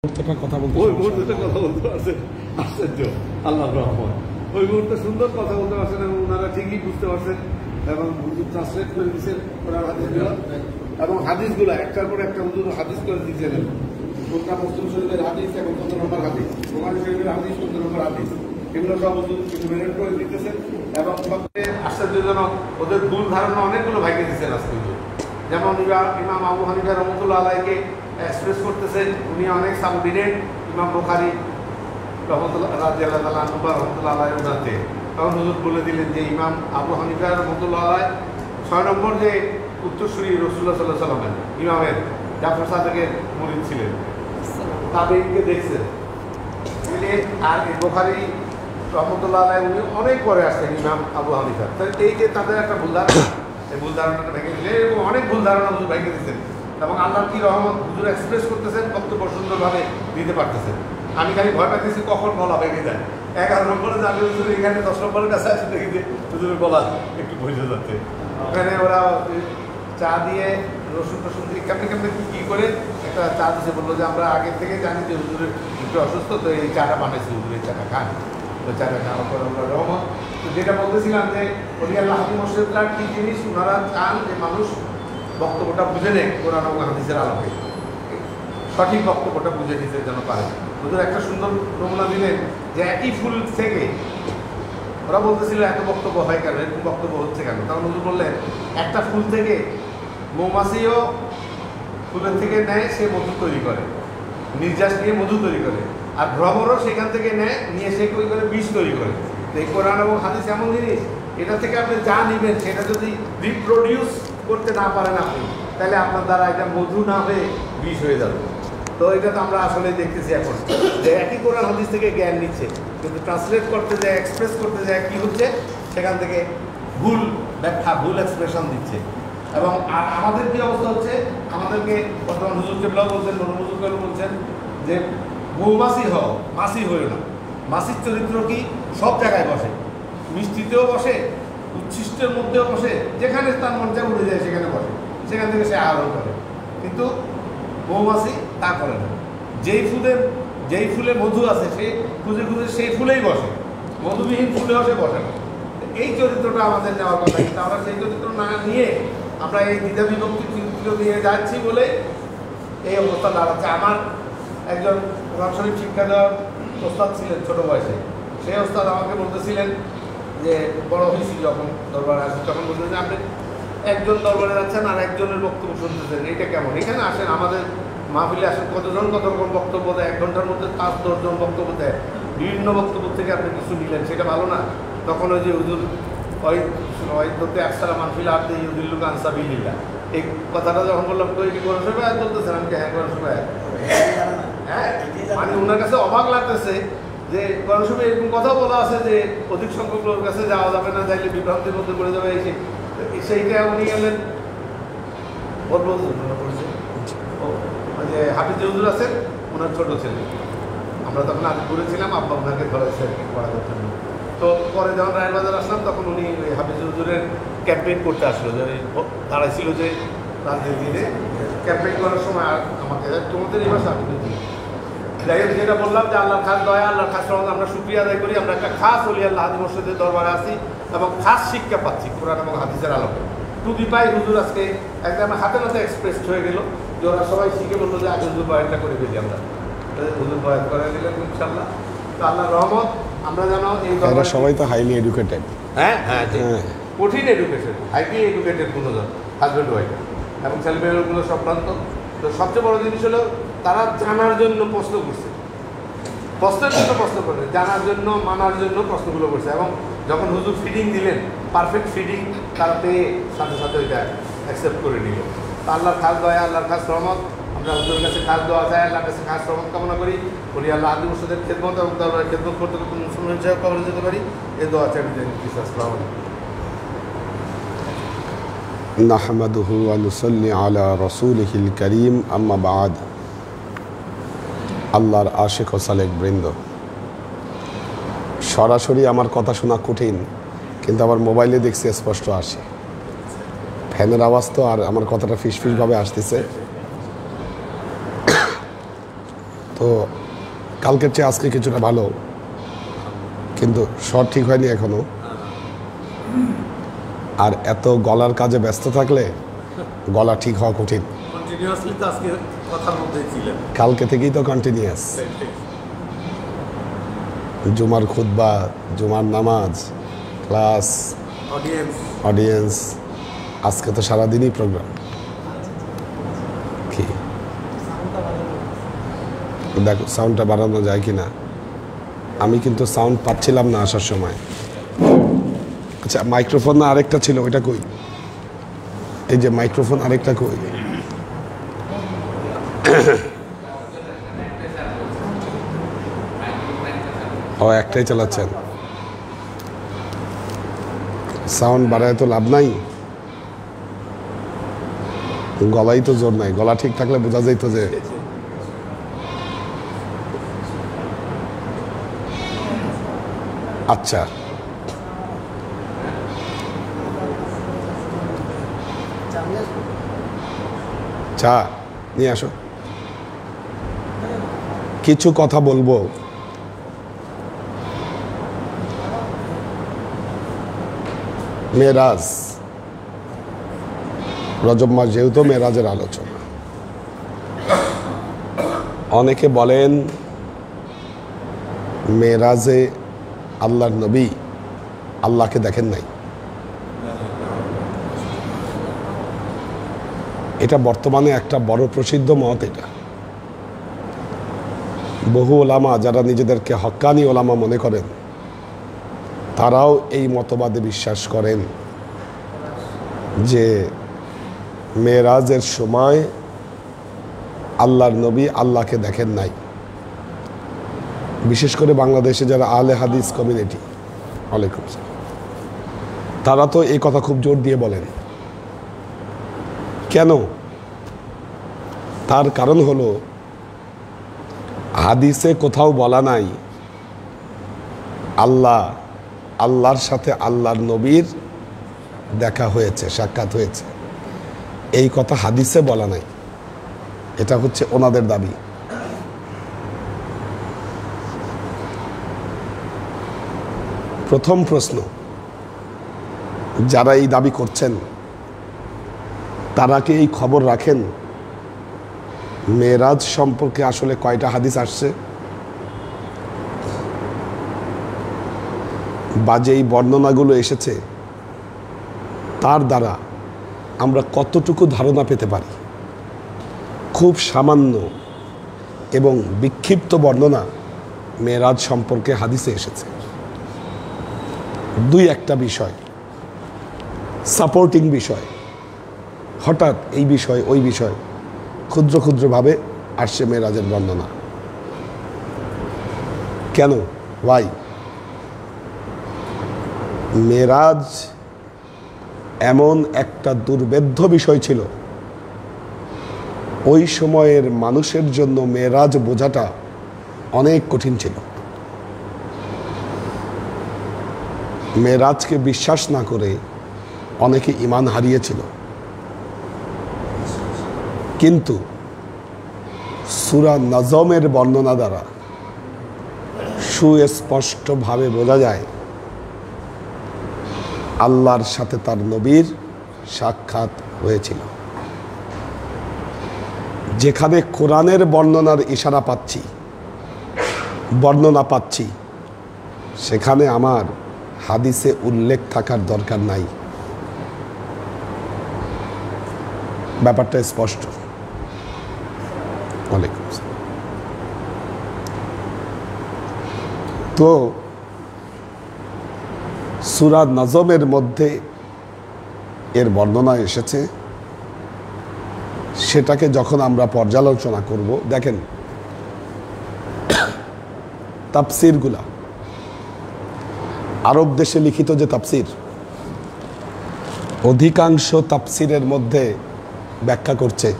কথা বলতে ওই মুহূর্তে কথা বলতে পারছেন, আশ্চর্য আল্লাহর রহমত। ওই মুহূর্তে সুন্দর কথা বলতে পারছেন এবং ওনারা ঠিকই বুঝতে পারছেন এবং হুজুর ট্রান্সলেট করে দিচ্ছেন ওনার হাদিসগুলো এবং হাদিসগুলো একটার পর একটা হুজুর হাদিস করে দিচ্ছেন। কোনটা মুসলিম শরীফের হাদিস এবং কত নম্বর হাদিস, বুখারী শরীফের হাদিস কত নম্বর হাদিস, এগুলো সব হুজুর মেনটেন করে দিতেছেন এবং সবচেয়ে আশ্চর্যজনক ওদের ভুল ধারণা অনেকগুলো ভাইকে দিচ্ছেন আজকে হুজুর। যেমন ইমাম আবু হানিফা রহমতুল্লাহ আলাইকে এক্সপ্রেস করতেছেন উনি অনেক সাবঅর্ডিনেট ইমাম বুখারী রহমতুল্লাহ রাদিয়াল্লাহু তাআলা আনহু রহমতুল্লাহ আলাইহি ওনাতে। তখন হুজুর বলে দিলেন যে ইমাম আবু হানিফা রহমতুল্লাহ আলাইহি ৬ নম্বর যে উত্তরসূরি রাসূলুল্লাহ সাল্লাল্লাহু আলাইহি ওয়াসাল্লামের ইমামের জাফর সাদেকের মুরিদ ছিলেন, তাবেঈনকে দেখছেন। আর বুখারী রহমতুল্লাহ আলাইহি উনি অনেক পরে আসছেন ইমাম আবু হানিফা। এই যে তাদের একটা ভুল ধারণা, এই ভুল ধারণাটা ভেঙে দিলে এবং অনেক ভুল ধারণা হুজুর ভেঙে দিচ্ছেন এবং আল্লাহর কি রহমত হুজুর এক্সপ্রেস করতেছেন, বক্তব্য সুন্দরভাবে দিতে পারতেছেন। আমি খালি ভয় পাইতেছি কখন গলা ভেঙে যায়। 11 নম্বরে যাবে হুজুর, এখানে 10 নম্বরের কাছে আসে দেখি যে হুজুরের গলা একটু বসে যাচ্ছে। ওখানে ওরা চা দিয়ে রসুন টসুন দিয়ে কেমনি কেমনি কী করে একটা চা দিতে বললো যে আমরা আগের থেকে জানি যে হুজুরের একটু অসুস্থ, তো এই চাটা বানাইছি, হুজুর এই চাটা খান। ওই চাটা খাওয়ার পর আমরা রহমত। তো যেটা বলতেছিলাম যে ওলিয়াল্লাহ হাকিম মোর্শেদরা কী জিনিস ওনারা চান যে মানুষ বক্তব্যটা বুঝে নেয় কোরআন এবং হাদিসের আলোকে, সঠিক বক্তব্যটা বুঝে নিতে যেন পারে। হুজুর একটা সুন্দর নমুনা দিলেন যে একই ফুল থেকে ওরা বলতেছিল এত বক্তব্য হয় কেন, এরকম বক্তব্য হচ্ছে কেন। তখন হুজুর বললেন একটা ফুল থেকে মৌমাছিও ফুলের থেকে নেয়, সে মধু তৈরি করে, নির্যাস নিয়ে মধু তৈরি করে, আর ভ্রমরও সেখান থেকে নেয়, নিয়ে সে কী করে বিষ তৈরি করে। এই কোরআন এবং হাদিস এমন জিনিস, এটা থেকে আপনি যা নেবেন সেটা যদি রিপ্রোডিউস করতে না পারেন আপনি, তাহলে আপনার দ্বারা এটা মধু না হয়ে বিষ হয়ে যাবে। তো এটা তো আমরা আসলে দেখতেছি এখন যে একই কোরআন হাদিস থেকে জ্ঞান নিচ্ছে, কিন্তু ট্রান্সলেট করতে যায়, এক্সপ্রেস করতে যায় কী হচ্ছে, সেখান থেকে ভুল ব্যাখ্যা, ভুল এক্সপ্রেশন দিচ্ছে। এবং আর আমাদের কী অবস্থা হচ্ছে, আমাদেরকে বর্তমান হুজুর কেবলাও বলছেন, হুজুর কেবল বলছেন যে মৌমাছি হও, মাছি হয়েও না। মাছির চরিত্র কি সব জায়গায় বসে, মিষ্টিতেও বসে, উচ্ছিষ্টের মধ্যেও বসে, যেখানে তার মন যা উড়ে যায় সেখানে বসে, সেখান থেকে সে আহরণ করে। কিন্তু মৌমাছি তা করে না। যেই ফুলে মধু আছে সে খুঁজে খুঁজে সেই ফুলেই বসে, মধুবিহীন ফুলেও সে বসে না। এই চরিত্রটা আমাদের নেওয়ার কথা, কিন্তু আমরা সেই চরিত্র না নিয়ে আমরা এই দ্বিধা বিভক্তি চরিত্র নিয়ে যাচ্ছি বলে এই অবস্থা দাঁড়াচ্ছে। আমার একজন কোরআন শরীফ শিক্ষা দেওয়ার ওস্তাদ ছিলেন ছোটো বয়সে, সেই ওস্তাদ আমাকে বলতেছিলেন যে বড় হয়েছি যখন দরবারে আসেন, তখন বলতেছেন আপনি একজন দরবারে যাচ্ছেন আর একজনের বক্তব্য শুনতেছেন, এটা কেমন? এখানে আসেন, আমাদের মাহফিলে আসেন, কতজন কত রকম বক্তব্য দেয়, 1 ঘন্টার মধ্যে 5-10 জন বক্তব্য দেয়, বিভিন্ন বক্তব্য থেকে আপনি কিছু নিলেন, সেটা ভালো না? তখন ওই যে হুজুর ওই একসারা মাহফিল আপনি ইউদিল্লুকা আন সাবিলিল্লাহ, এই কথাটা যখন বললাম তো এটি কোরআন শরীফে আয়াত বলতেছেন, আমি হ্যাঁ কোরআন শরীফে আয়াত। হ্যাঁ, মানে ওনার কাছে অবাক লাগতেছে যে কোরআন শরীফে এরকম কথা বলা আছে যে অধিক সংখ্যক লোকের কাছে যাওয়া যাবে না, যাইলে বিভ্রান্তির মধ্যে পড়ে যাবে। সেইটা উনি গেলেন পড়ছে যে হাফিজ হুজুর আছেন, ওনার ছোট ছেলে। আমরা তখন আদিপুরে ছিলাম, আব্বা ওনাকে ধরেছে পড়ানোর জন্য। তো পরে যখন রায়েরবাজার আসলাম তখন উনি ওই হাফিজ হুজুরের ক্যাম্পেইন করতে আসলো, যে দাঁড়াইছিল যে রাজনীতিতে ক্যাম্পেইন করার সময় আর আমাকে তোমাদের এই মাসে আমি যাই হোক, যেটা বললাম যে আল্লাহর খাস দয়া, আল্লাহর খাস রহমত, আমরা শুকরিয়া আদায় করি। আমরা একটা খাস ওলিয়াল্লাহ হাদিস মসজিদের দরবারে আসি এবং খাস শিক্ষা পাচ্ছি কোরআন এবং হাদিসের আলোকে। টুপি পাই হুজুর আজকে একদম হাতে নাতে এক্সপ্রেস হয়ে গেল যে ওরা সবাই শিখে বললো যে আগে হুজুর বয়ানটা করে ফেলি, আমরা হুজুর বয়ান করে দিলেন ইনশাল্লাহ। তো আল্লাহর রহমত, আমরা যেন এই সবাই তো হাইলি এডুকেটেড। হ্যাঁ হ্যাঁ, কঠিন এডুকেশন, হাইলি এডুকেটেড গুণজন, হাজব্যান্ড ওয়াইফ এবং ছেলেমেয়েগুলো সম্ভ্রান্ত। তো সবচেয়ে বড় জিনিস হলো তারা জানার জন্য প্রশ্ন করছে, প্রশ্নের জন্য প্রশ্ন করে, জানার জন্য, মানার জন্য প্রশ্নগুলো করছে। এবং যখন হুজুর ফিডিং দিলেন, পারফেক্ট ফিডিং তারা পেয়ে সাথে সাথে ওইটা অ্যাকসেপ্ট করে নিল। তো আল্লাহর খাস দয়া, আল্লাহর খাস রহমত, আমরা হুজুরের কাছে খাস দোয়া চাই, আল্লাহর কাছে খাস রহমত কামনা করি। বলি আল্লাহ আদি মুর্শিদের খেদমত এবং দরবারের খেদমত করতে করতে মুসলমান হিসেবে কবরে যেতে পারি, এই দোয়া চাই। আসসালামু আলাইকুম। নাহমাদুহু ওয়া নুসাল্লি আলা রাসূলিহিল কারীম, আম্মা বা'দ। আল্লাহর আশিক ও সালেক বৃন্দ, সরাসরি আমার কথা শোনা কঠিন, কিন্তু আমার মোবাইলে দেখছি স্পষ্ট আসে। ফ্যানের আওয়াজ তো, আর আমার কথাটা ফিসফিসভাবে আসতেছে। তো তো কালকের চেয়ে আজকে কিছুটা ভালো, কিন্তু স্বর ঠিক হয়নি এখনো। আর এত গলার কাজে ব্যস্ত থাকলে গলা ঠিক হওয়া কঠিন। কন্টিনিউয়াসলি তো আজকে কথার মধ্যেই ছিলেন। কালকে থেকেই তো কন্টিনিউয়াস, জুমার খুতবা, জুমার নামাজ, ক্লাস, অডিয়েন্স, আজকে তো সারাদিনই প্রোগ্রাম। কি দেখো সাউন্ডটা বাড়ানো যায় কিনা। আমি কিন্তু সাউন্ড পাচ্ছিলাম না আসার সময়। আচ্ছা, মাইক্রোফোন না আরেকটা ছিল, ওইটা কই? এই যে মাইক্রোফোন আরেকটা কই? ও, একটাই চালাচ্ছেন। সাউন্ড বাড়ায় তো লাভ নাই, গলাই তো জোর নাই। গলা ঠিক থাকলে বোঝা যাইতো যে আচ্ছা। চা নিয়ে আসো। কিছু কথা বলবো। মেরাজ, রজব মাস যেহেতু মেরাজের আলোচনা। অনেকে বলেন মেরাজে আল্লাহর নবী আল্লাহকে দেখেন নাই। এটা বর্তমানে একটা বড় প্রসিদ্ধ মত। এটা বহু ওলামা যারা নিজেদেরকে হক্কানি ওলামা মনে করেন, তারাও এই মতবাদে বিশ্বাস করেন যে মেরাজের সময় আল্লাহর নবী আল্লাহকে দেখেন নাই। বিশেষ করে বাংলাদেশে যারা আহলে হাদিস কমিউনিটি, ওয়ালাইকুম আসসালাম, তারা তো এই কথা খুব জোর দিয়ে বলেন। কেন? তার কারণ হলো হাদিসে কোথাও বলা নাই আল্লাহর সাথে আল্লাহর নবীর দেখা হয়েছে, সাক্ষাৎ হয়েছে। এই কথা হাদিসে বলা নাই। এটা হচ্ছে ওনাদের দাবি। প্রথম প্রশ্ন, যারা এই দাবি করছেন তারা কি এই খবর রাখেন মেরাজ সম্পর্কে আসলে কয়টা হাদিস আসছে, বা যেই বর্ণনাগুলো এসেছে তার দ্বারা আমরা কতটুকু ধারণা পেতে পারি? খুব সামান্য এবং বিক্ষিপ্ত বর্ণনা মেরাজ সম্পর্কে হাদিসে এসেছে। দুই একটা বিষয়, সাপোর্টিং বিষয়, হঠাৎ এই বিষয় ওই বিষয় ক্ষুদ্র ক্ষুদ্রভাবে আসছে মেরাজের বর্ণনা। কেন? ওয়াই? মেরাজ এমন একটা দুর্বেদ্য বিষয় ছিল, ওই সময়ের মানুষের জন্য মেরাজ বোঝাটা অনেক কঠিন ছিল। মেরাজকে বিশ্বাস না করে অনেকে ঈমান হারিয়েছিল। কিন্তু সূরা নজমের বর্ণনা দ্বারা সুস্পষ্টভাবে বোঝা যায় আল্লাহর সাথে তার নবীর সাক্ষাৎ হয়েছিল। যেখানে কোরআনের বর্ণনার ইশারা পাচ্ছি, বর্ণনা পাচ্ছি, সেখানে আমার হাদিসে উল্লেখ থাকার দরকার নাই। ব্যাপারটা স্পষ্ট। ওয়ালাইকুম আসসালাম। তো সূরা নজমের মধ্যে এর বর্ণনা এসেছে, সেটাকে যখন আমরা পর্যালোচনা করব, দেখেন তাফসিরগুলা, আরব দেশে লিখিত যে তাফসির, অধিকাংশ তাফসিরের মধ্যে ব্যাখ্যা করছে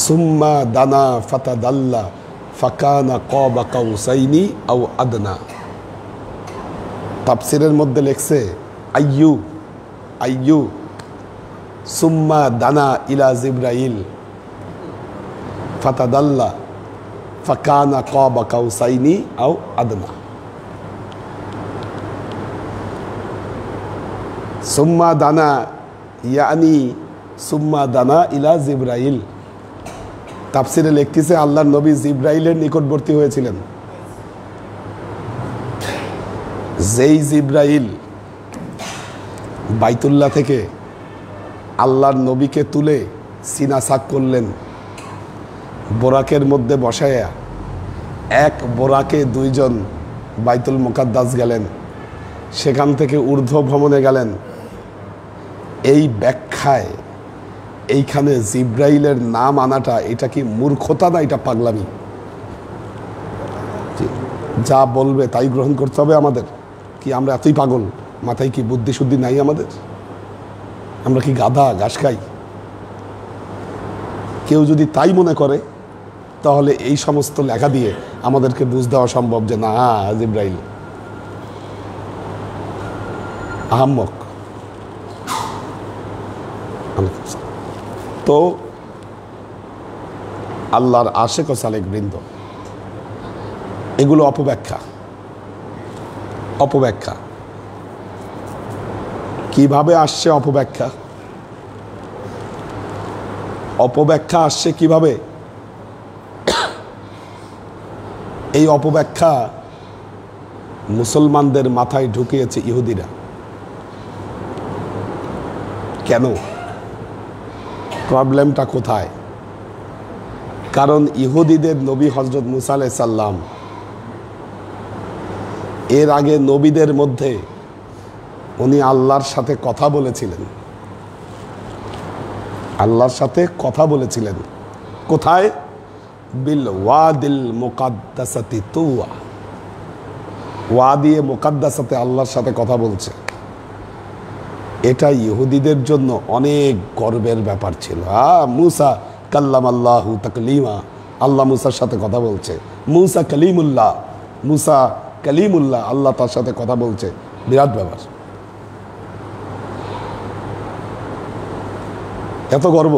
সুম্মা দানা ফাতাদাল্লা ফাকানা কাবা কাউসাইনি আও আদনা। তাফসিরের মধ্যে লেখছে আইয়ু সুম্মা দানা ইলা জিব্রাইল ফাতাদাল্লা ফাকানা কাবা কাউসাইনি আও আদনা। সুম্মা দানা ইয়ানি সুম্মা দানা ইলা জিব্রাইল। তাফসিরে লিখতেছে আল্লাহর নবী জিব্রাইলের নিকটবর্তী হয়েছিলেন। যেই জিব্রাইল বাইতুল্লাহ থেকে আল্লাহর নবীকে তুলে সিনা সাক করলেন, বোরাকের মধ্যে বসায়া এক বোরাকে দুইজন বাইতুল মুকাদ্দাস গেলেন, সেখান থেকে ঊর্ধ্ব ভ্রমণে গেলেন। এই ব্যাখ্যায় এইখানে জিব্রাইলের নাম আনাটা এটা কি মূর্খতা না এটা পাগলামি? যা বলবে তাই গ্রহণ করতে হবে আমাদের? কি আমরা এতই পাগল? মাথায় কি বুদ্ধি শুদ্ধি নাই আমাদের? আমরা কি গাধা, ঘাস খাই? কেউ যদি তাই মনে করে তাহলে এই সমস্ত লেখা দিয়ে আমাদেরকে বুঝ দেওয়া সম্ভব যে না, জিব্রাইল আহাম্মক। তো আল্লাহর আশেক ও সালেক বৃন্দ, এগুলো অপব্যাখ্যা। অপব্যাখ্যা কিভাবে আসছে? অপব্যাখ্যা অপব্যাখ্যা আসছে কিভাবে? এই অপব্যাখ্যা মুসলমানদের মাথায় ঢুকিয়েছে ইহুদিরা। কেন? প্রবলেমটা কোথায়? কারণ ইহুদিদের নবী হযরত মুসা আলাইহিস সালাম, এর আগে নবীদের মধ্যে উনি আল্লাহর সাথে কথা বলেছিলেন। আল্লাহর সাথে কথা বলেছিলেন কোথায়? বিল ওয়াদিল মুকাদ্দাসাতি তুয়া। ওয়াদিয়ে মুকাদ্দাসাতে আল্লাহর সাথে কথা বলছে। এটা ইহুদিদের জন্য অনেক গর্বের ব্যাপার ছিল। মুসা কাল্লামাল্লাহু তাকলিমা, আল্লাহ মুসার সাথে কথা বলছে। মুসা কালিমুল্লাহ, মুসা কালিমুল্লাহ, আল্লাহ তার সাথে কথা বলছে। বিরাট ব্যাপার। এত গর্ব।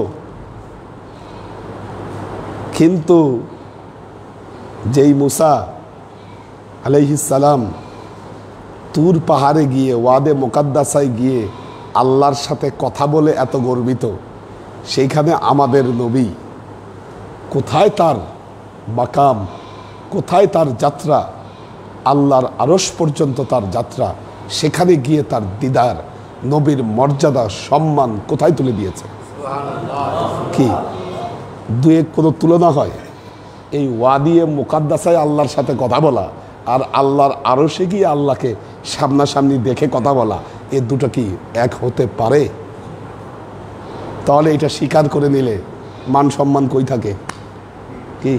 কিন্তু যেই মুসা আলাইহিস সালাম তুর পাহাড়ে গিয়ে, ওয়াদে মুকাদ্দাসায় গিয়ে আল্লাহর সাথে কথা বলে এত গর্বিত, সেইখানে আমাদের নবী কোথায় তার মাকাম, কোথায় তার যাত্রা? আল্লাহর আরশ পর্যন্ত তার যাত্রা। সেখানে গিয়ে তার দিদার, নবীর মর্যাদা, সম্মান কোথায় তুলে দিয়েছে? কি দুয়ে কোনো তুলনা হয়? এই ওয়াদিয়ে মুকাদ্দাসায় আল্লাহর সাথে কথা বলা আর আল্লাহর আরশে গিয়ে আল্লাহকে সামনাসামনি দেখে কথা বলা, এ দুটো কি এক হতে পারে? তাহলে এটা স্বীকার করে নিলে মান সম্মান কই থাকে? কি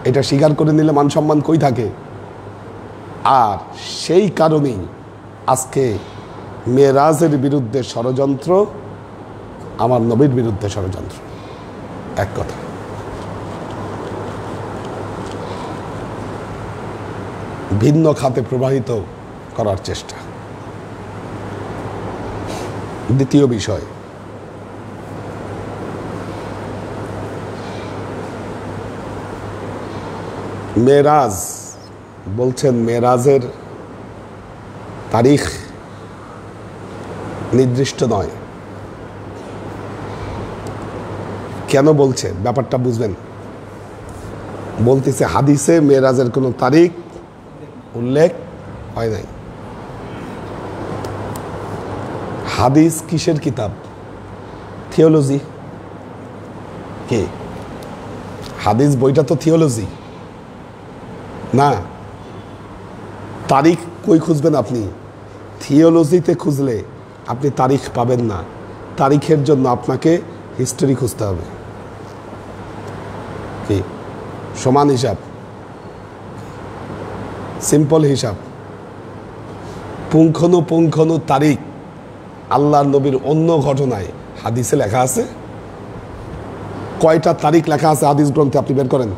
এটা স্বীকার করে নিলে মান সম্মান কই থাকে? আর সেই কারণেই আজকে মেরাজের বিরুদ্ধে ষড়যন্ত্র, আমার নবীর বিরুদ্ধে ষড়যন্ত্র। এক কথা। ভিন্ন খাতে প্রবাহিত করার চেষ্টা। দ্বিতীয় বিষয়, মেরাজ বলছেন, মেরাজের তারিখ নির্দিষ্ট নয়। কেন বলছে ব্যাপারটা বুঝবেন। বলতেছে হাদিসে মেরাজের কোনো তারিখ উল্লেখ হয় নাই। হাদিস কিসের কিতাব? থিওলজি। কে? হাদিস বইটা তো থিওলজি না। তারিখ কই খুঁজবেন আপনি? থিওলজিতে খুঁজলে আপনি তারিখ পাবেন না। তারিখের জন্য আপনাকে হিস্টোরি খুঁজতে হবে। কি সমান হিসাব, সিম্পল হিসাব। পুঙ্খানুপুঙ্খানু তারিখ আল্লাহর নবীর অন্য ঘটনায় হাদিসে লেখা আছে। কয়টা তারিখ লেখা আছে হাদিস গ্রন্থে? আপনি বের করেন।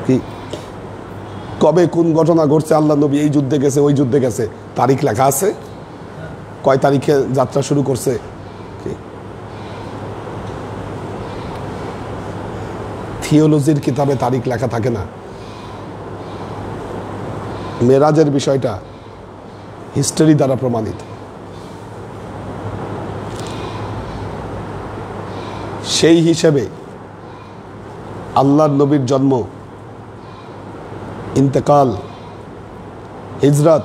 কি কবে কোন ঘটনা ঘটছে? আল্লাহ নবী এই যুদ্ধে গেছে, ওই যুদ্ধে গেছে, তারিখ লেখা আছে? কয় তারিখে যাত্রা শুরু করছে? থিওলজির কিতাবে তারিখ লেখা থাকে না। মেরাজের বিষয়টা হিস্টোরি দ্বারা প্রমাণিত। সেই হিসেবে আল্লাহর নবীর জন্ম, ইন্তেকাল, হিজরত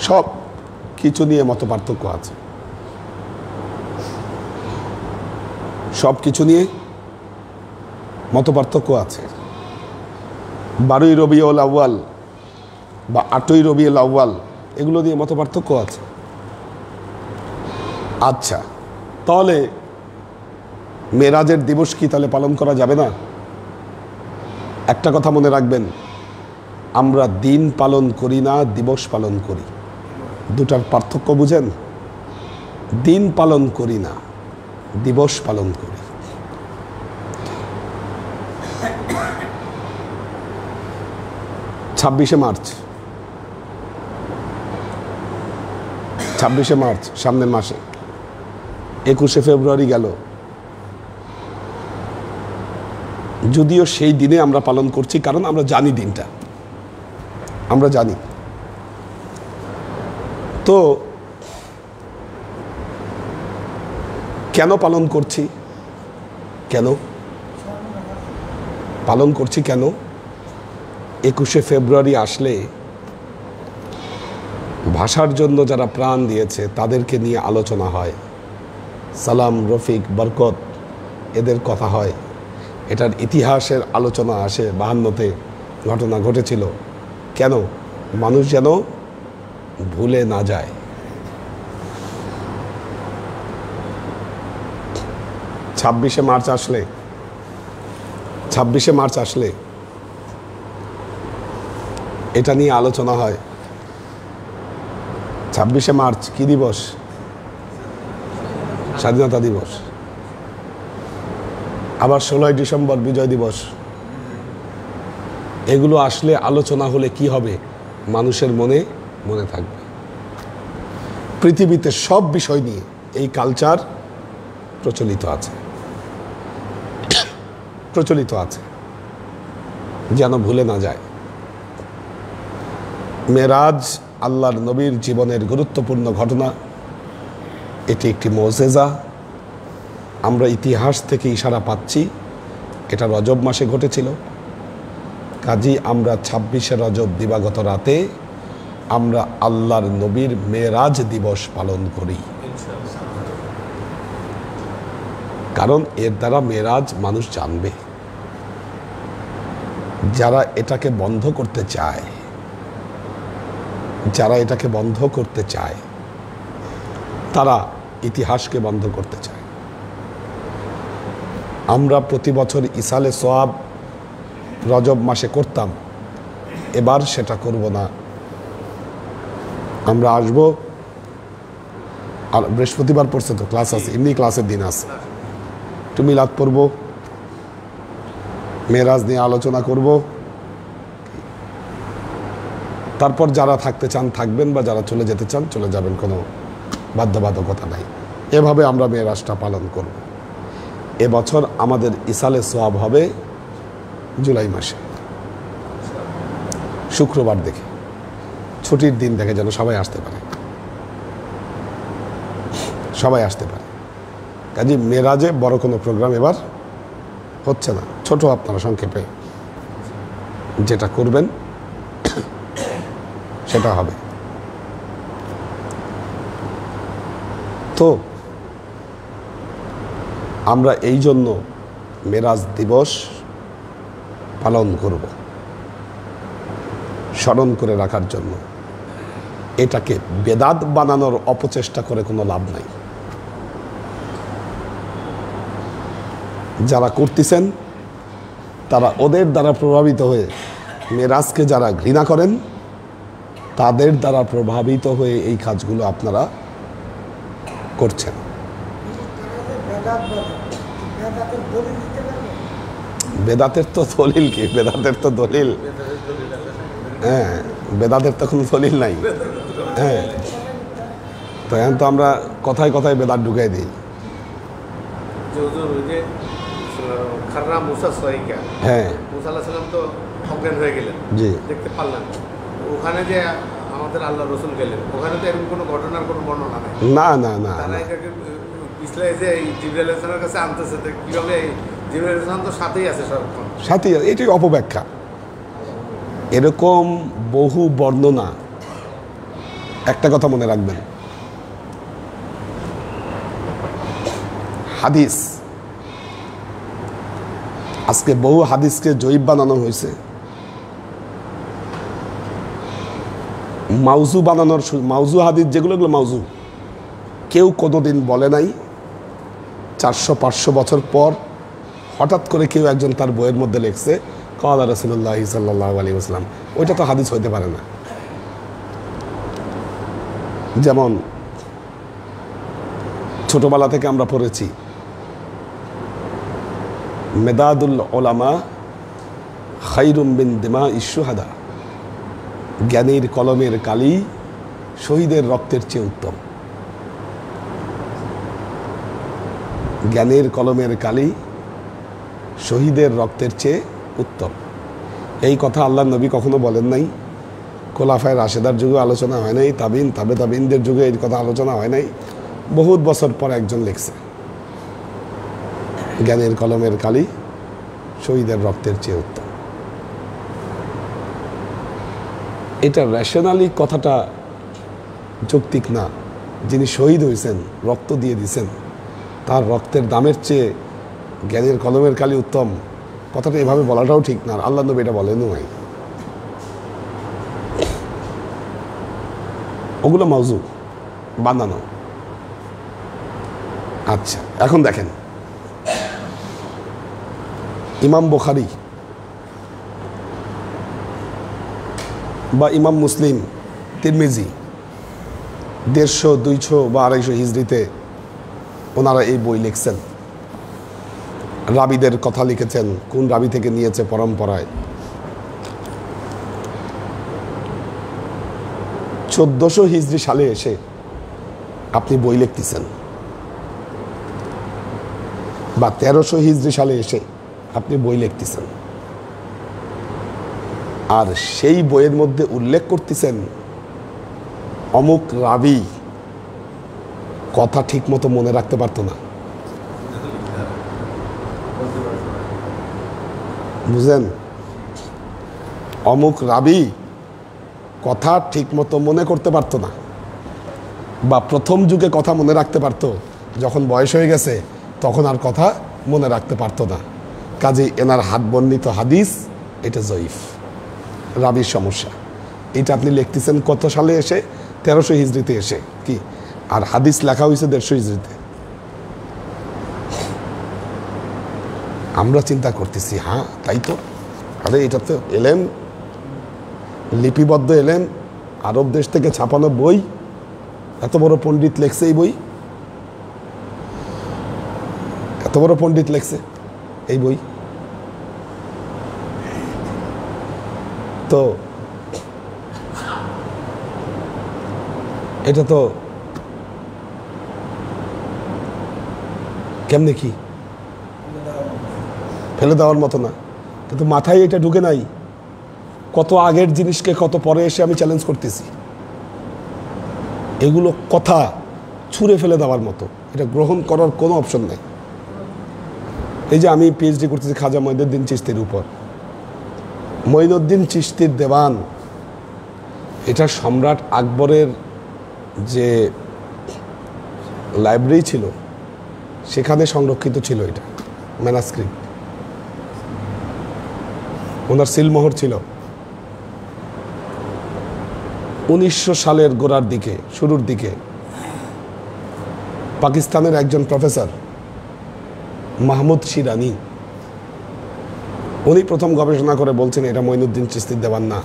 সব কিছু নিয়ে মত পার্থক্য আছে। সব কিছু নিয়ে মত পার্থক্য আছে। 12ই রবিউল আউয়াল বা 8ই রবিউল আউয়াল এগুলো নিয়ে মত পার্থক্য আছে। আচ্ছা, তাহলে মেরাজের দিবস কি তাহলে পালন করা যাবে না? একটা কথা মনে রাখবেন, আমরা দিন পালন করি না, দিবস পালন করি। দুটার পার্থক্য বুঝেন? দিন পালন করি না, দিবস পালন করি। ছাব্বিশে মার্চ সামনের মাসে, 21শে ফেব্রুয়ারি গেল। যদিও সেই দিনে আমরা পালন করছি, কারণ আমরা জানি দিনটা, আমরা জানি। তো কেন পালন করছি? কেন পালন করছি? কেন 21শে ফেব্রুয়ারি আসলে ভাষার জন্য যারা প্রাণ দিয়েছে তাদেরকে নিয়ে আলোচনা হয়। সালাম, রফিক, বরকত এদের কথা হয়। এটার ইতিহাসের আলোচনা আসে। 52তে ঘটনা ঘটেছিল। কেন? মানুষ যেন ভুলে না যায়। ছাব্বিশে মার্চ আসলে এটা নিয়ে আলোচনা হয়। 26শে মার্চ কি দিবস? স্বাধীনতা দিবস। আবার 16ই ডিসেম্বর বিজয় দিবস। এগুলো আসলে আলোচনা হলে কি হবে? মানুষের মনে মনে থাকবে। পৃথিবীতে সব বিষয় নিয়ে এই কালচার প্রচলিত আছে, যেন ভুলে না যায়। মেরাজ আল্লাহর নবীর জীবনের গুরুত্বপূর্ণ ঘটনা। এটি একটি মুজিজা। আমরা ইতিহাস থেকে ইশারা পাচ্ছি এটা রজব মাসে ঘটেছিল। কাজী আমরা 26শে রজব দিবাগত রাতে আমরা আল্লাহর নবীর মেরাজ দিবস পালন করি। কারণ এর দ্বারা মেরাজ মানুষ জানবে। যারা এটাকে বন্ধ করতে চায়, তারা ইতিহাসকে বন্ধ করতে চায়। আমরা প্রতি বছর ইসালে সোয়াব রজব মাসে করতাম, এবার সেটা করব না। আমরা আসব, আর বৃহস্পতিবার পড়ছে তো ক্লাস আছে, এমনি ক্লাসের দিন আছে, একটু মিলাদ পড়ব, মেরাজ নিয়ে আলোচনা করব। তারপর যারা থাকতে চান থাকবেন, বা যারা চলে যেতে চান চলে যাবেন, কোনো বাধ্যবাধকতা নাই। এভাবে আমরা মেরাজটা পালন করব। এবছর আমাদের ইসালে সোয়াব হবে জুলাই মাসে, শুক্রবার দেখে, ছুটির দিন দেখে, যেন সবাই আসতে পারে। কাজে মেরাজে বড় কোনো প্রোগ্রাম এবার হচ্ছে না। ছোট আপনারা সংক্ষেপে যেটা করবেন সেটা হবে। তো আমরা এই জন্য মেরাজ দিবস পালন করব, স্মরণ করে রাখার জন্য। এটাকে বেদাত বানানোর অপচেষ্টা করে কোনো লাভ নাই। যারা করতেছেন তারা ওদের দ্বারা প্রভাবিত হয়ে, মেরাজকে যারা ঘৃণা করেন তাদের দ্বারা প্রভাবিত হয়ে এই কাজগুলো আপনারা করছেন। বেদাতের তো দলিল কি? বেদাতের তো দলিল, হ্যাঁ, বেদাতের তো কোনো দলিল নাই। হ্যাঁ, তো এখন তো আমরা কথায় কথায় বেদাত ঢুকাই দিই। খাররা মুসা সহিকা, হ্যাঁ মুসা আল্লাহ সাল্লাম তো অজ্ঞান হয়ে গেলেন, জি দেখতে পারলেন না। ওখানে যে আমাদের আল্লাহ রসুল গেলেন, ওখানে তো এরকম কোনো ঘটনার কোনো বর্ণনা নেই। না না না তারা না। এটাকে ইসলাই যে জিবরাইল আলাইহিস সালামের কাছে আনতেছে, তো কিভাবে জিবরাইল আলাইহিস সালাম তো সাথেই আছে সর্বক্ষণ। সাথে এটাই অপব্যাখ্যা। এরকম বহু বর্ণনা। একটা কথা মনে রাখবেন, হাদিস, আজকে বহু হাদিসকে জয়ীব বানানো হয়েছে, মাউজু বানানোর মাউজু হাদিস যেগুলো, এগুলো মাউজু। কেউ কোনোদিন বলে নাই। 400-500 বছর পর হঠাৎ করে কেউ একজন তার বইয়ের মধ্যে লিখছে ক্বালা রাসূলুল্লাহ সাল্লাল্লাহু আলাইহি ওয়াসাল্লাম। ওইটা তো হাদিস হইতে পারে না। যেমন ছোটবেলা থেকে আমরা পড়েছি মেদাদুল উলামা খায়রুম মিন দিমাইশ শুহাদা, জ্ঞানীর কলমের কালি শহীদের রক্তের চেয়ে উত্তম। জ্ঞানের কলমের কালি শহীদের রক্তের চেয়ে উত্তম। এই কথা আল্লাহ নবী কখনো বলেন নাই। খোলাফায়ে রাশেদার যুগে আলোচনা হয় নাই, তাবিন তাবে তাবিনদের যুগে এই কথা আলোচনা হয় নাই। বহুত বছর পর একজন লিখছে জ্ঞানের কলমের কালি শহীদের রক্তের চেয়ে উত্তম। এটা রেশনালি কথাটা যৌক্তিক না। যিনি শহীদ হয়েছেন, রক্ত দিয়ে দিয়েছেন, তার রক্তের দামের চেয়ে জ্ঞানের কলমের কালি উত্তম, কথাটা এভাবে বলাটাও ঠিক না। আল্লাহ নবী এটা বলেনও নাই। ওগুলো মাউজু, বানানো। আচ্ছা, এখন দেখেন ইমাম বুখারী বা ইমাম মুসলিম, তিরমিজি 150, 200 বা 250 হিজরিতে ওনারা এই বই লিখছেন। রাবিদের কথা লিখেছেন, কোন রাবি থেকে নিয়েছে পরম্পরায়। 1400 হিজরি সালে এসে আপনি বই লিখতেছেন, বা 1300 হিজরি সালে এসে আপনি বই লিখতেছেন, আর সেই বইয়ের মধ্যে উল্লেখ করতেছেন অমুক রাবি কথা ঠিক মতো মনে রাখতে পারতো না। বুঝলেন? অমুক রাবি কথা ঠিক মতো মনে করতে পারতো না, বা প্রথম যুগে কথা মনে রাখতে পারতো, যখন বয়স হয়ে গেছে তখন আর কথা মনে রাখতে পারতো না। কাজেই এনার হাত বর্ণিত হাদিস এটা জয়ীফ, রাবির সমস্যা। এটা আপনি লিখতেছেন কত সালে এসে? 1300 হিজরিতে এসে। কি আর হাদিস লেখা হয়েছে 150 হিজরিতে। আমরা চিন্তা করতেছি, হ্যাঁ তাই তো, আরে এটা তো এলেন, লিপিবদ্ধ এলেন, আরব দেশ থেকে ছাপানো বই, এত বড় পণ্ডিত লেখছে এই বই, এত বড় পণ্ডিত লেখছে এই বই। তো এটা তো কেমনে কি ফেলে দেওয়ার মতো না, কিন্তু মাথায় এটা ঢুকে নাই। কত আগের জিনিসকে কত পরে এসে আমি চ্যালেঞ্জ করতেছি। এগুলো কথা ছুঁড়ে ফেলে দেওয়ার মতো, এটা গ্রহণ করার কোনো অপশন নেই। এই যে আমি পিএইচডি করতেছি খাজা মঈনুদ্দিন চিশতির উপর। মঈনুদ্দিন চিশতির দেওয়ান, এটা সম্রাট আকবরের যে লাইব্রেরি ছিল সেখানে সংরক্ষিত ছিল। এটা ম্যানাস্ক্রিপ্ট, ওনার সিলমোহর ছিল। 1900 সালের গোড়ার দিকে, শুরুর দিকে পাকিস্তানের একজন প্রফেসর মাহমুদ শিরানি, উনি প্রথম গবেষণা করে বলছেন এটা মঈনুদ্দিন চিশতির দেওয়ান না।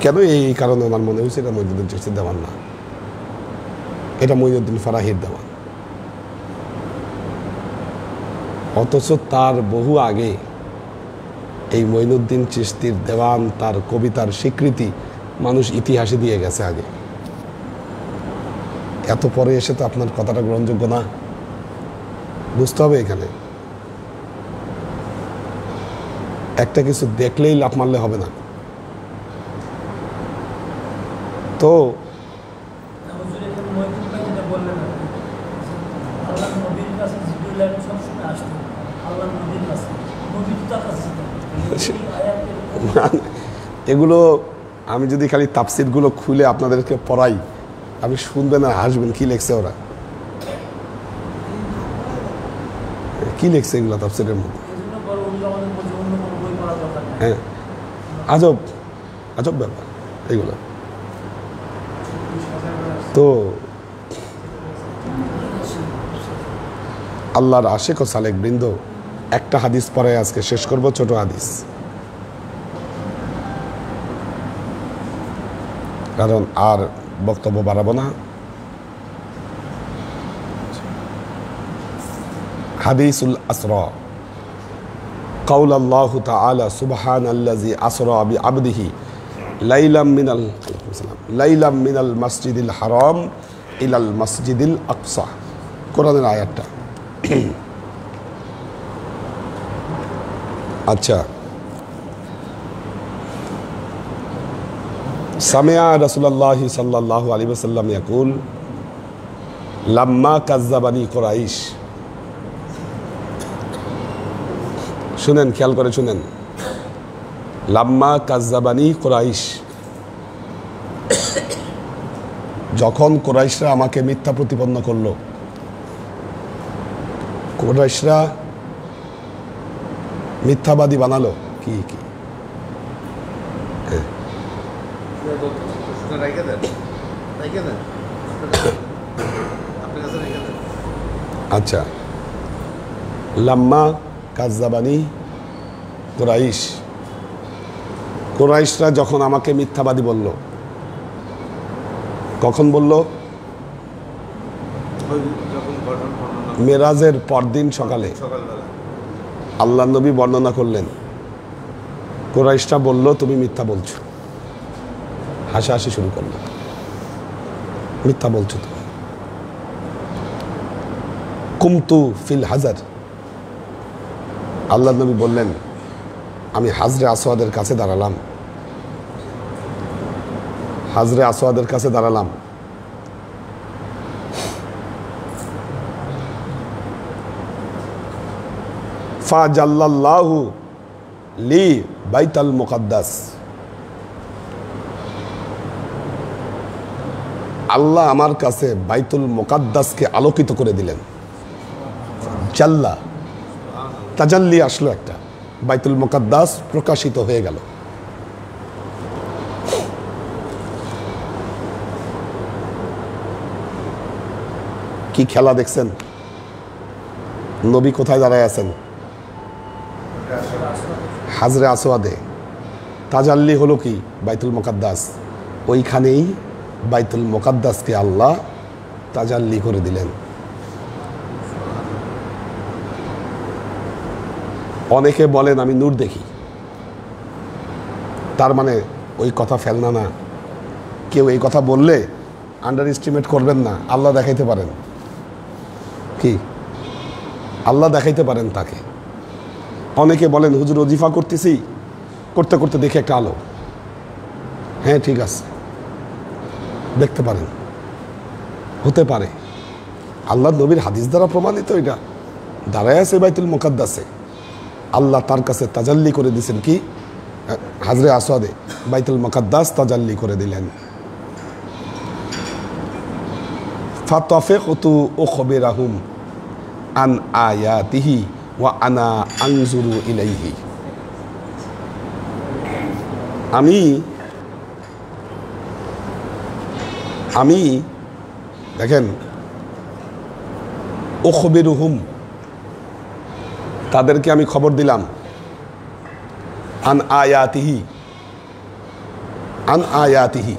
কেন? এই কারণে ওনার মনে হয়েছে এটা মঈনুদ্দিন চিশতির দেওয়ান না, এটা মঈনুদ্দিন ফারাহির দেওয়ান। অথচ তার বহু আগে এই মঈনুদ্দিন চিশতির দেওয়ান, তার কবিতার স্বীকৃতি মানুষ ইতিহাসে দিয়ে গেছে আগে। এত পরে এসে তো আপনার কথাটা গ্রহণযোগ্য না। বুঝতে হবে এখানে একটা কিছু দেখলেই লাফ মারলে হবে না। তো এগুলো আমি যদি খালি তাফসিরগুলো খুলে আপনাদেরকে পড়াই আপনি শুনবেন আর হাসবেন। কি লেখছে ওরা, কি লেখছে এগুলো তাফসিরের মধ্যে? হ্যাঁ, আজব আজব ব্যাপার এগুলো। তো আল্লাহর আশিক ও সালেক বৃন্দ, একটা হাদিস পরে আজকে শেষ করব, ছোট হাদিস, কারণ আর বক্তব্য বাড়াবো না। হাদিসুল আসরা, قول الله تعالى سبحان الذي أسرى بعبده ليلا من المسجد الحرام إلى المسجد الأقصى। কোরআনের আয়াতটা। আচ্ছা, সামিআ রাসূলুল্লাহ সাল্লাল্লাহু আলাইহি ওয়াসাল্লাম ইয়াকুল লাম্মা কাজ্জাবানি কুরাইশ। শুনেন, খেয়াল করে শুনেন। লাম্মা কাজ্জাবানি কুরাইশ, যখন কুরাইশরা আমাকে মিথ্যা প্রতিপন্ন করলো, কুরাইশরা মিথ্যাবাদী বানালো। কি কি আচ্ছা, লাম্মা কাজ্জাবানি কুরাইশ, কুরাইশরা যখন আমাকে মিথ্যাবাদী বলল, কখন বলল? মেরাজের পরদিন সকালে আল্লাহ নবী বর্ণনা করলেন, কুরাইশরা বলল তুমি মিথ্যা বলছো, হাসাহাসি শুরু করলো, মিথ্যা বলছো তুমি। কুমতু ফিল হাজার, আল্লাহ নবী বললেন আমি হাজরে আসওয়াদের কাছে দাঁড়ালাম, হাজরে আসওয়াদের কাছে দাঁড়ালাম। ফাজাল্লাল্লাহু লি বাইতুল মুকাদ্দাস, আল্লাহ আমার কাছে বাইতুল মুকাদ্দাসকে আলোকিত করে দিলেন। জাল্লা, তাজাল্লি আসলো একটা, বাইতুল মুকাদ্দাস প্রকাশিত হয়ে গেল। কি খেলা দেখছেন? নবী কোথায় দাঁড়ায় আছেন? হাজরে আসওয়াদে। তাজাল্লি হলো কি? বাইতুল মুকাদ্দাস। ওইখানেই বাইতুল মুকাদ্দাসকে আল্লাহ তাজাল্লি করে দিলেন। অনেকে বলেন আমি নূর দেখি, তার মানে ওই কথা ফেলনা না। কেউ এই কথা বললে আন্ডার এস্টিমেট করবেন না, আল্লাহ দেখাইতে পারেন। কি আল্লাহ দেখাইতে পারেন তাকে। অনেকে বলেন হুজুর ওজিফা করতেছি, করতে করতে দেখি একটা আলো। হ্যাঁ ঠিক আছে, দেখতে পারেন, হতে পারে। আল্লাহ নবীর হাদিস দ্বারা প্রমাণিত, এটা দাঁড়ায় আছে বাইতুল মুকাদ্দাসে, আল্লাহ তার কাছে তাজাল্লি করে দিয়েছেন। কি? হাজরে আসওয়াদে বাইতুল মুকাদ্দাস তাজাল্লি করে দিলেন। ফাতাফিকতু উখবিরাহুম আন আয়াতিহি ওয়া আনা আনজুরু ইলাইহি, আমি দেখেন, উখবিরুহুম তাদেরকে আমি খবর দিলাম, আন আয়াতিহি, আন আয়াতিহি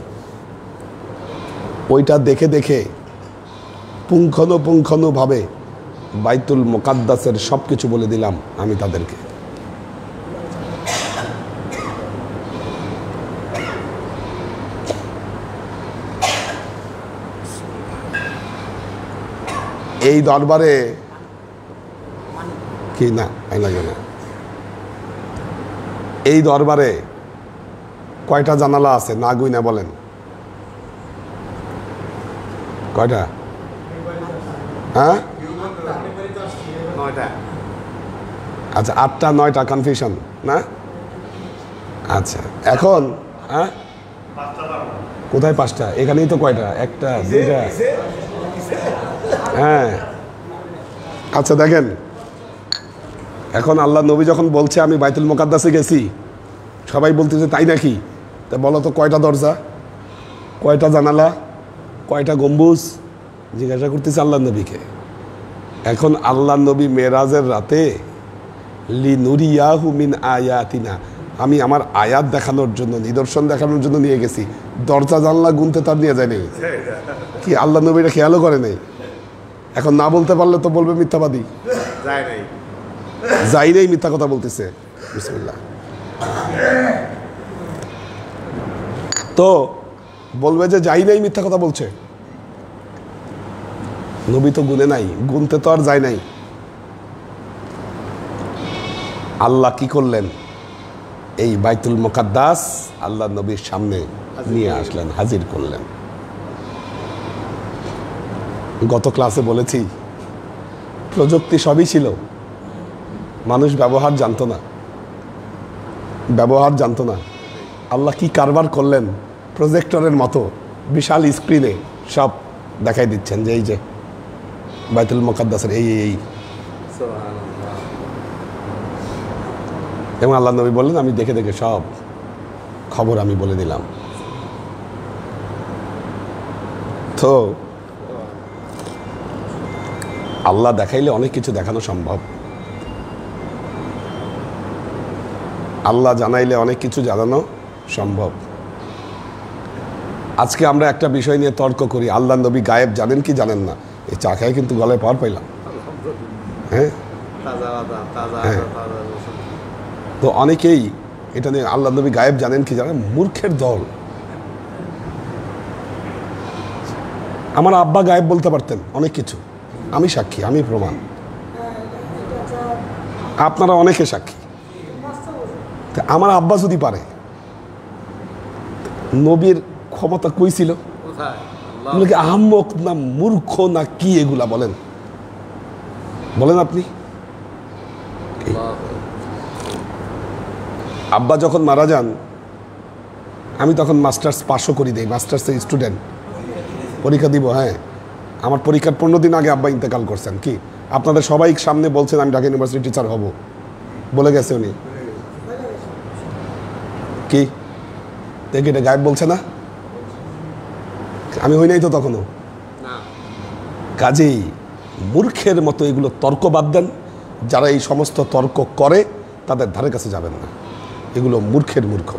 ওইটা দেখে দেখে পুঙ্খানুপুঙ্খানুভাবে বাইতুল মুকাদ্দাসের সব কিছু বলে দিলাম আমি তাদেরকে। এই দরবারে কি না আইন লাগবে না। এই দরবারে কয়টা জানালা আছে না গুইনা বলেন? কয়টা? হ্যাঁ, 9টা। আচ্ছা 8টা 9টা কনফিউশন না? আচ্ছা এখন হ্যাঁ কোথায় 5টা? এখানেই তো কয়টা? 1টা 2টা। হ্যাঁ আচ্ছা দেখেন, এখন আল্লাহ নবী যখন বলছে আমি বাইতুল মুকাদ্দাসে গেছি, সবাই বলতেছে তাই নাকি? তা বলো তো কয়টা দরজা, কয়টা জানালা, কয়টা গম্বুজ? জিজ্ঞাসা করতেছে আল্লাহ নবীকে। এখন আল্লাহ নবী মেরাজের রাতে লিনুরিয়াহু মিন আয়াতিনা, আমি আমার আয়াত দেখানোর জন্য, নিদর্শন দেখানোর জন্য নিয়ে গেছি। দরজা জানলা গুনতে তার নিয়ে যায়নি কি? আল্লাহ নবী এটা খেয়ালও করে নাই। এখন না বলতে পারলে তো বলবে মিথ্যাবাদী। যায় নাই। যাই নেই, মিথ্যা কথা বলতেছে। বিসমিল্লাহ। তো বলবে যে যাই নাই, মিথ্যা কথা বলছে। নবী তো গুনে নাই, গুনতে তো আর যায় নাই। আল্লাহ কি করলেন? এই বাইতুল মুকাদ্দাস আল্লাহ নবীর সামনে নিয়ে আসলেন, হাজির করলেন। গত ক্লাসে বলেছি প্রযুক্তি সবই ছিল, মানুষ ব্যবহার জানতো না, ব্যবহার জানতো না। আল্লাহ কি কারবার করলেন? প্রজেক্টরের মতো বিশাল স্ক্রিনে সব দেখাই দিচ্ছেন যে এই যে বাইতুল মুকাদ্দাসের এই এই। এবং আল্লাহ নবী বললেন আমি দেখে দেখে সব খবর আমি বলে দিলাম। তো আল্লাহ দেখাইলে অনেক কিছু দেখানো সম্ভব, আল্লাহ জানাইলে অনেক কিছু জানানো সম্ভব। আজকে আমরা একটা বিষয় নিয়ে তর্ক করি, আল্লাহ নবী গায়েব জানেন কি জানেন না। এই চা খায় কিন্তু গলায় পাওয়ার পাইলাম। হ্যাঁ হ্যাঁ। তো অনেকেই এটা নিয়ে আল্লাহ নবী গায়েব জানেন কি জানেন, মূর্খের দল। আমার আব্বা গায়েব বলতে পারতেন অনেক কিছু, আমি সাক্ষী, আমি প্রমাণ, আপনারা অনেকে সাক্ষী। আমার আব্বা যদি পারে, নবীর ক্ষমতা কই ছিল? এগুলো কি আহাম্মক না মূর্খ না কি এগুলা বলেন? বলেন আপনি। আব্বা যখন মারা যান, আমি তখন মাস্টার্স পাশও করি দেই, মাস্টার্সের স্টুডেন্ট, পরীক্ষা দিব। হ্যাঁ, আমার পরীক্ষার 15 দিন আগে আব্বা ইন্তেকাল করছেন। কি আপনাদের সবাই সামনে বলছেন আমি ঢাকা ইউনিভার্সিটি টিচার হব, বলে গেছে উনি। কি দেখি এটা গায়েব বলছে না? আমি হই নাই তো তখনও। কাজেই মূর্খের মতো এগুলো তর্ক বাদ দেন। যারা এই সমস্ত তর্ক করে তাদের ধারে কাছে যাবেন না, এগুলো মূর্খের মূর্খ,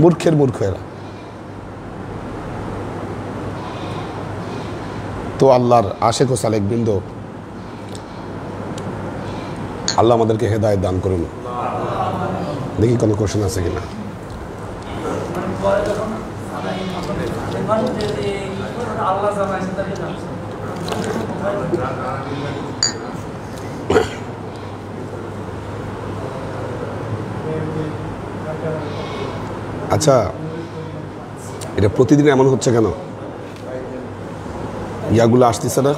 মূর্খের মূর্খ এরা। তো আল্লাহর আশেক ও সালেক বৃন্দ, আল্লাহ আমাদেরকে হেদায়েত দান করুন। দেখি কোনো কোশ্চেন আছে কিনা। আচ্ছা, এটা প্রতিদিন এমন হচ্ছে কেন? ইয়াগুলো আসতেছে না?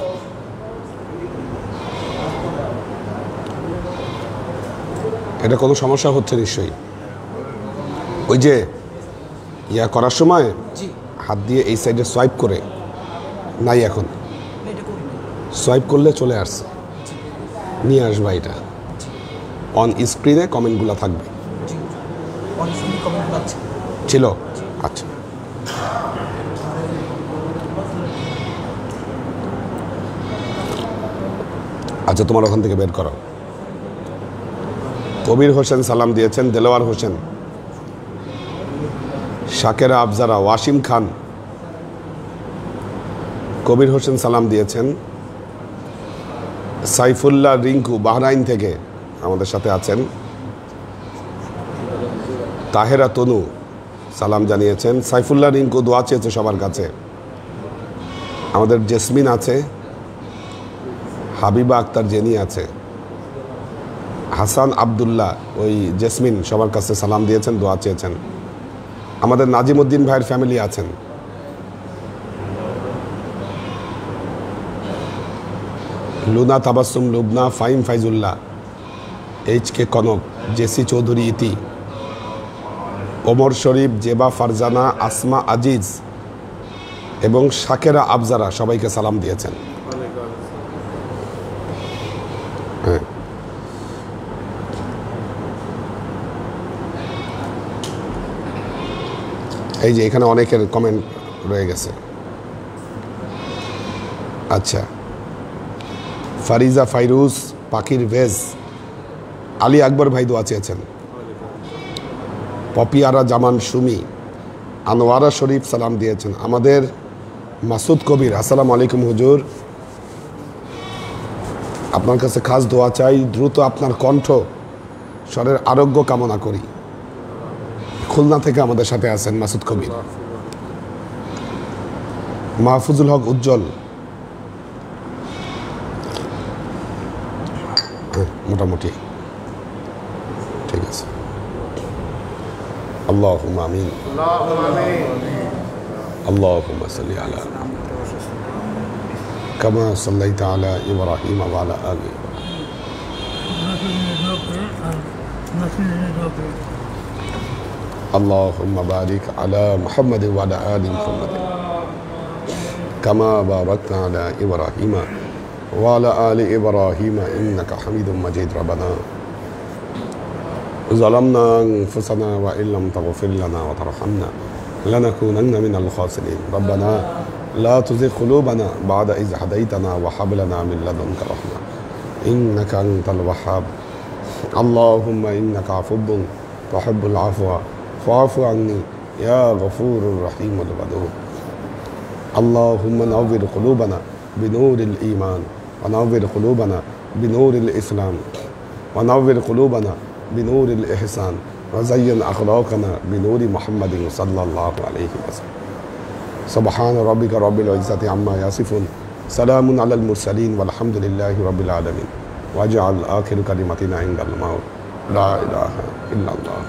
এটা কোনো সমস্যা হচ্ছে নিশ্চয়ই। ওই যে ইয়া করার সময় হাত দিয়ে এই সাইডে সোয়াইপ করে নাই, এখন সোয়াইপ করলে চলে আসছে, নিয়ে আসবা। এটা অন স্ক্রিনে কমেন্টগুলো থাকবে। ছিল? আচ্ছা, আচ্ছা তোমার ওখান থেকে বের করো। কবির হোসেন সালাম দিয়েছেন, দেলোয়ার হোসেন, শাকেরা আফজারা, ওয়াসিম খান, কবির হোসেন সালাম দিয়েছেন, সাইফুল্লাহ রিঙ্কু বাহরাইন থেকে আমাদের সাথে আছেন, তাহেরা তনু সালাম জানিয়েছেন, সাইফুল্লাহ রিঙ্কু দোয়া চেয়েছে সবার কাছে, আমাদের জেসমিন আছে, হাবিবা আক্তার জেনি আছে, হাসান আবদুল্লাহ, ওই জেসমিন সবার কাছে সালাম দিয়েছেন, দোয়া চেয়েছেন। আমাদের নাজিমউদ্দিন ভাইয়ের ফ্যামিলি আছেন। লুনা তাবাসসুম, লুবনা, ফাইম ফাইজুল্লাহ, এইচ কে কনক, জেসি চৌধুরী ইতি, ওমর শরীফ, জেবা ফারজানা, আসমা আজিজ এবং শাকেরা আফজারা সবাইকে সালাম দিয়েছেন। হ্যাঁ, এই যে এখানে অনেকের কমেন্ট রয়ে গেছে। আচ্ছা, ফারিজা ফাইরুজ, পাখির ভেজ, আলী আকবর ভাই দোয়া চেয়েছেন। পপিয়ারা জামান সুমি, আনোয়ারা শরীফ সালাম দিয়েছেন। আমাদের মাসুদ কবির, আসসালামু আলাইকুম হুজুর, আপনার কাছে খাস দোয়া চাই, দ্রুত আপনার কণ্ঠ স্বরের আরোগ্য কামনা করি। খুলনা থেকে আমাদের সাথে আছেন মাসুদ কবির। মাহফুজুল হক উজ্জ্বল, মোটামুটি ঠিক আছে। আল্লাহুম্মা আমিন, আল্লাহুম্মা সাল্লি আলা কামা সাল্লাইতা আলা ইব্রাহিম ওয়া আলা আলি اللهم بارك على محمد وعلى آل محمد كما باركت على إبراهيم وعلى آل إبراهيم إنك حميد مجيد. ربنا ظلمنا أنفسنا وإن لم تغفر لنا وترحمنا لنكونن من الخاسرين. ربنا لا تزغ قلوبنا بعد إذ هديتنا وهب لنا من لدنك رحمة إنك أنت الوهاب. اللهم إنك عفو تحب العفو فاعف عني يا غفور رحيم الودود. اللهم نور قلوبنا بنور الإيمان ونور قلوبنا بنور الإسلام ونور قلوبنا بنور الإحسان وزين أخلاقنا بنور محمد صلى الله عليه وسلم. سبحان ربك رب العزة عما يصفون سلام على المرسلين والحمد لله رب العالمين. واجعل آخر كلمتنا عند الموت لا إله إلا الله.